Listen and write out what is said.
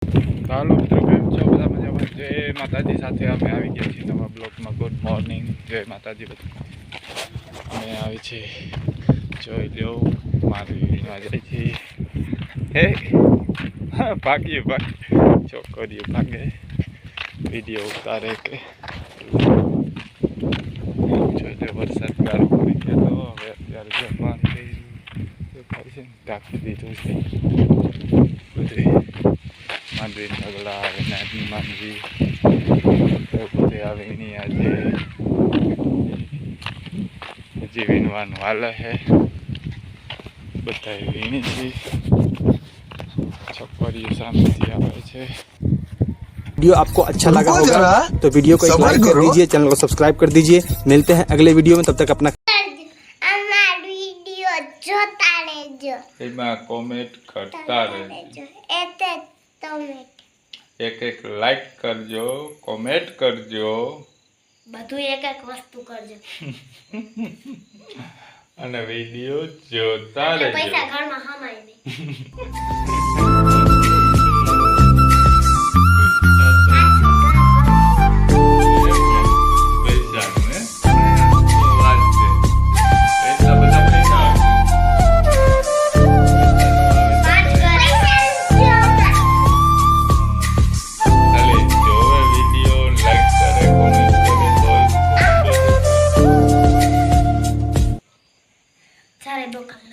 ચાલો મિત્રો, કેમ છો બધા મજામાં? જય માતાજી. સાથે અમે આવી ગયા છીએ નવા બ્લોગમાં. ગુડ મોર્નિંગ, જય માતાજી બધા. અમે આવી છે, જોઈ લો, મારી જાય છે. હે ભાગીએ છોકરીઓ ભાગે, વિડીયો ઉતારે કે જોઈ લો. વરસાદ ગાળો પડી ગયો તો હવે અત્યારે જો પાણી થાય છે, ઢાંકી દીધું છે બધું. માંડવી ઢગલા આવે, નાની માંડવી બધે આવે. એની આજે હજી વીણવાનું હાલે છે, બધા વીણી છે. છોકરીઓ સામેથી આવે છે. वीडियो आपको अच्छा लगा होगा तो वीडियो को एक लाइक कर दीजिए, चैनल को सब्सक्राइब कर दीजिए। मिलते हैं अगले वीडियो में, तब तक अपना वीडियो જોતા રહેજો, એમાં કોમેન્ટ કરતા રહેજો, એક લાઈક કરજો, કોમેન્ટ કરજો, બધું એક વસ્તુ કરજો અને વિડીયો જોતા રહેજો. પૈસા ઘરમાં હમાય નહીં. સારે 2 કલાક